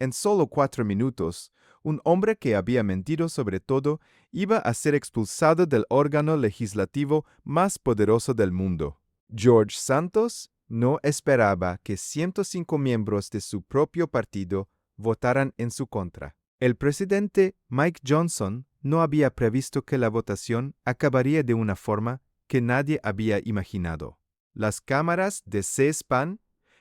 En solo 4 minutos, un hombre que había mentido sobre todo iba a ser expulsado del órgano legislativo más poderoso del mundo. George Santos no esperaba que 105 miembros de su propio partido votaran en su contra. El presidente Mike Johnson no había previsto que la votación acabaría de una forma que nadie había imaginado. Las cámaras de C-SPAN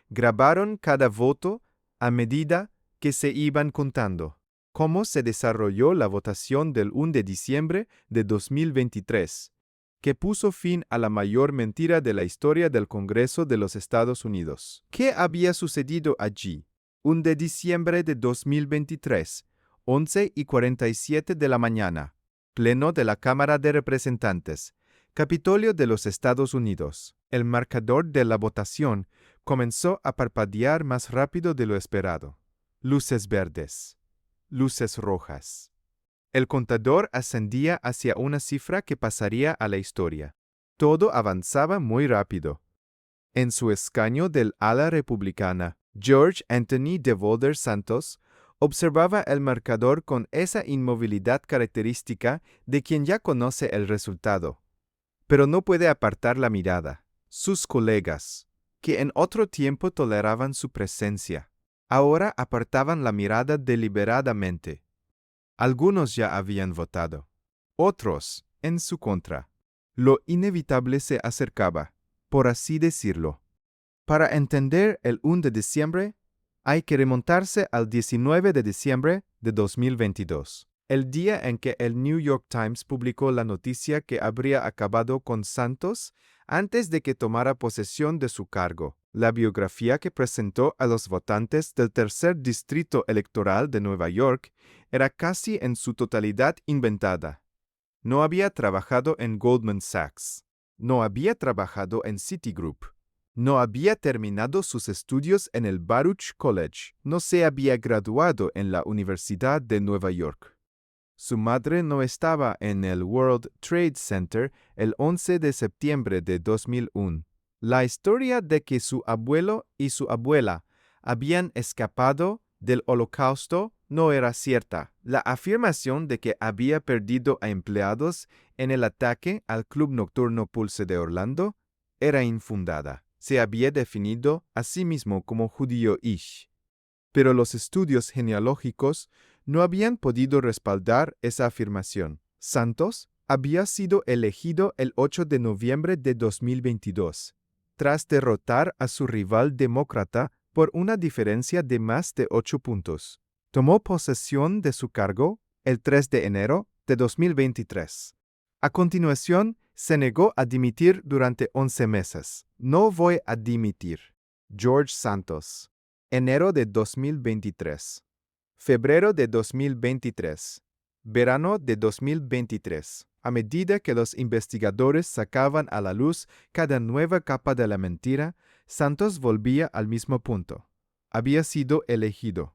grabaron cada voto a medida que se iban contando. Cómo se desarrolló la votación del 1 de diciembre de 2023, que puso fin a la mayor mentira de la historia del Congreso de los Estados Unidos. ¿Qué había sucedido allí? 1 de diciembre de 2023, 11:47 de la mañana, Pleno de la Cámara de Representantes, Capitolio de los Estados Unidos. El marcador de la votación comenzó a parpadear más rápido de lo esperado. Luces verdes. Luces rojas. El contador ascendía hacia una cifra que pasaría a la historia. Todo avanzaba muy rápido. En su escaño del ala republicana, George Anthony DeVolder Santos observaba el marcador con esa inmovilidad característica de quien ya conoce el resultado. Pero no puede apartar la mirada. Sus colegas, que en otro tiempo toleraban su presencia, ahora apartaban la mirada deliberadamente. Algunos ya habían votado, otros en su contra. Lo inevitable se acercaba, por así decirlo. Para entender el 1 de diciembre, hay que remontarse al 19 de diciembre de 2022, el día en que el New York Times publicó la noticia que habría acabado con Santos antes de que tomara posesión de su cargo. La biografía que presentó a los votantes del tercer distrito electoral de Nueva York era casi en su totalidad inventada. No había trabajado en Goldman Sachs. No había trabajado en Citigroup. No había terminado sus estudios en el Baruch College. No se había graduado en la Universidad de Nueva York. Su madre no estaba en el World Trade Center el 11 de septiembre de 2001. La historia de que su abuelo y su abuela habían escapado del Holocausto no era cierta. La afirmación de que había perdido a empleados en el ataque al club nocturno Pulse de Orlando era infundada. Se había definido a sí mismo como judío-ish. Pero los estudios genealógicos no habían podido respaldar esa afirmación. Santos había sido elegido el 8 de noviembre de 2022, tras derrotar a su rival demócrata por una diferencia de más de 8 puntos. Tomó posesión de su cargo el 3 de enero de 2023. A continuación, se negó a dimitir durante 11 meses. No voy a dimitir. George Santos. Enero de 2023. Febrero de 2023. Verano de 2023. A medida que los investigadores sacaban a la luz cada nueva capa de la mentira, Santos volvía al mismo punto. Había sido elegido.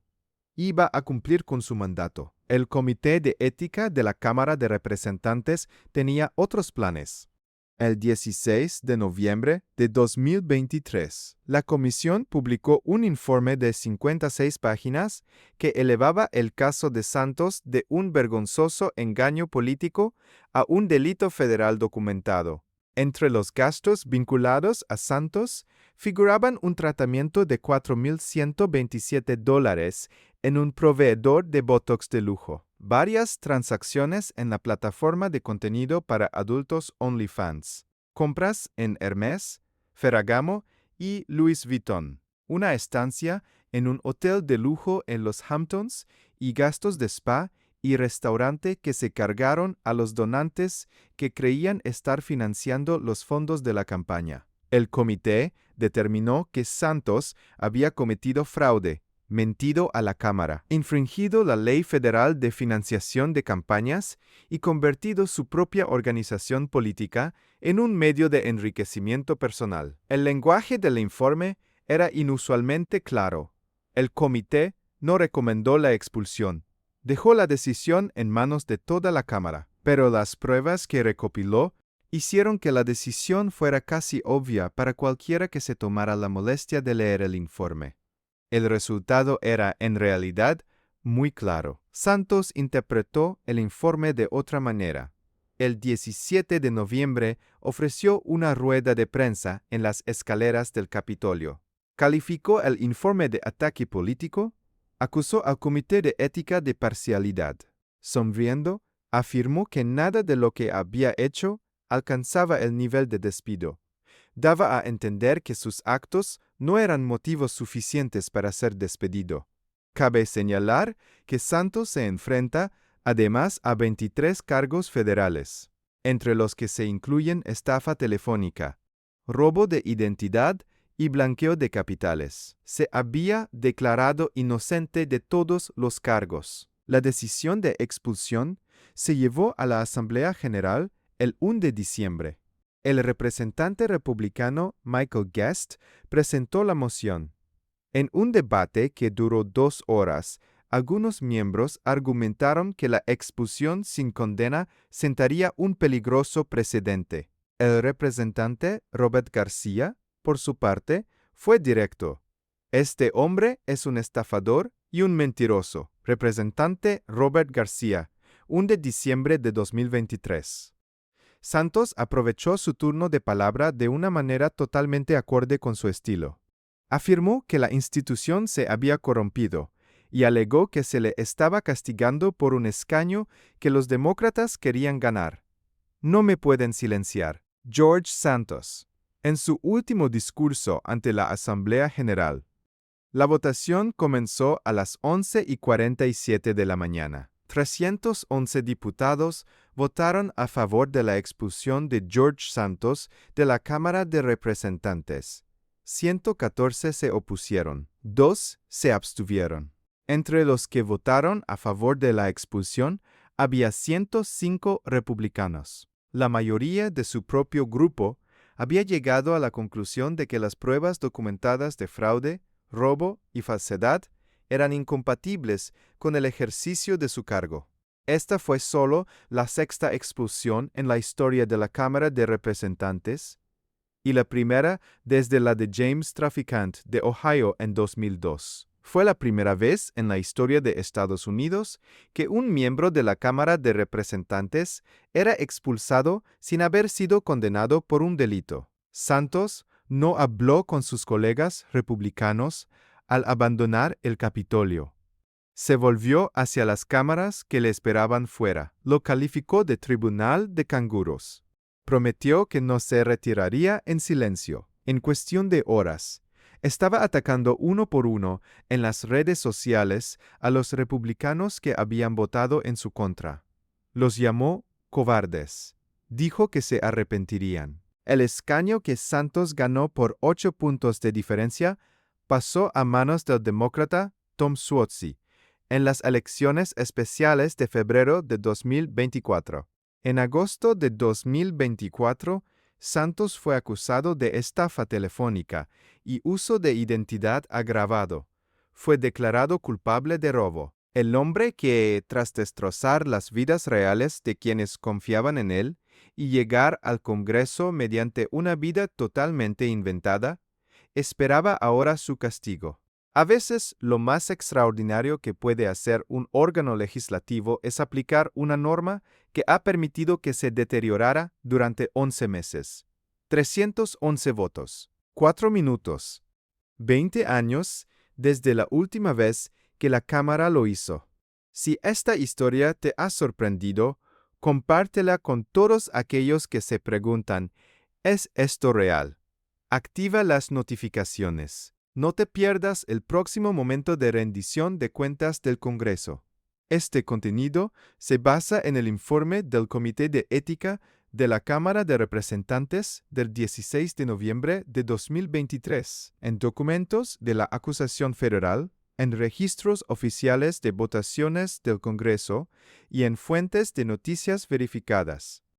Iba a cumplir con su mandato. El Comité de Ética de la Cámara de Representantes tenía otros planes. El 16 de noviembre de 2023, la comisión publicó un informe de 56 páginas que elevaba el caso de Santos de un vergonzoso engaño político a un delito federal documentado. Entre los gastos vinculados a Santos figuraban un tratamiento de $4,127 en un proveedor de Botox de lujo, varias transacciones en la plataforma de contenido para adultos OnlyFans, compras en Hermès, Ferragamo y Louis Vuitton, una estancia en un hotel de lujo en los Hamptons y gastos de spa y restaurante que se cargaron a los donantes que creían estar financiando los fondos de la campaña. El comité determinó que Santos había cometido fraude, mentido a la Cámara, infringido la Ley Federal de Financiación de Campañas y convertido su propia organización política en un medio de enriquecimiento personal. El lenguaje del informe era inusualmente claro. El comité no recomendó la expulsión. Dejó la decisión en manos de toda la Cámara, pero las pruebas que recopiló hicieron que la decisión fuera casi obvia para cualquiera que se tomara la molestia de leer el informe. El resultado era, en realidad, muy claro. Santos interpretó el informe de otra manera. El 17 de noviembre ofreció una rueda de prensa en las escaleras del Capitolio. Calificó el informe de ataque político, acusó al Comité de Ética de parcialidad. Sonriendo, afirmó que nada de lo que había hecho alcanzaba el nivel de despido. Daba a entender que sus actos no eran motivos suficientes para ser despedido. Cabe señalar que Santos se enfrenta además a 23 cargos federales, entre los que se incluyen estafa telefónica, robo de identidad y blanqueo de capitales. Se había declarado inocente de todos los cargos. La decisión de expulsión se llevó a la Asamblea General el 1 de diciembre. El representante republicano Michael Guest presentó la moción. En un debate que duró 2 horas, algunos miembros argumentaron que la expulsión sin condena sentaría un peligroso precedente. El representante Robert García, por su parte, fue directo. Este hombre es un estafador y un mentiroso. Representante Robert García, 1 de diciembre de 2023. Santos aprovechó su turno de palabra de una manera totalmente acorde con su estilo. Afirmó que la institución se había corrompido y alegó que se le estaba castigando por un escaño que los demócratas querían ganar. No me pueden silenciar. George Santos. En su último discurso ante la Asamblea General. La votación comenzó a las 11:47 de la mañana. 311 diputados votaron a favor de la expulsión de George Santos de la Cámara de Representantes. 114 se opusieron, 2 se abstuvieron. Entre los que votaron a favor de la expulsión había 105 republicanos. La mayoría de su propio grupo había llegado a la conclusión de que las pruebas documentadas de fraude, robo y falsedad eran incompatibles con el ejercicio de su cargo. Esta fue solo la 6ª expulsión en la historia de la Cámara de Representantes y la primera desde la de James Traficant de Ohio en 2002. Fue la primera vez en la historia de Estados Unidos que un miembro de la Cámara de Representantes era expulsado sin haber sido condenado por un delito. Santos no habló con sus colegas republicanos al abandonar el Capitolio. Se volvió hacia las cámaras que le esperaban fuera. Lo calificó de tribunal de canguros. Prometió que no se retiraría en silencio. En cuestión de horas, estaba atacando uno por uno en las redes sociales a los republicanos que habían votado en su contra. Los llamó cobardes. Dijo que se arrepentirían. El escaño que Santos ganó por 8 puntos de diferencia pasó a manos del demócrata Tom Suozzi en las elecciones especiales de febrero de 2024. En agosto de 2024, Santos fue acusado de estafa telefónica y uso de identidad agravado. Fue declarado culpable de robo. El hombre que, tras destrozar las vidas reales de quienes confiaban en él y llegar al Congreso mediante una vida totalmente inventada, esperaba ahora su castigo. A veces, lo más extraordinario que puede hacer un órgano legislativo es aplicar una norma que ha permitido que se deteriorara durante 11 meses. 311 votos. 4 minutos. 20 años desde la última vez que la Cámara lo hizo. Si esta historia te ha sorprendido, compártela con todos aquellos que se preguntan, ¿es esto real? Activa las notificaciones. No te pierdas el próximo momento de rendición de cuentas del Congreso. Este contenido se basa en el informe del Comité de Ética de la Cámara de Representantes del 16 de noviembre de 2023, en documentos de la acusación federal, en registros oficiales de votaciones del Congreso y en fuentes de noticias verificadas.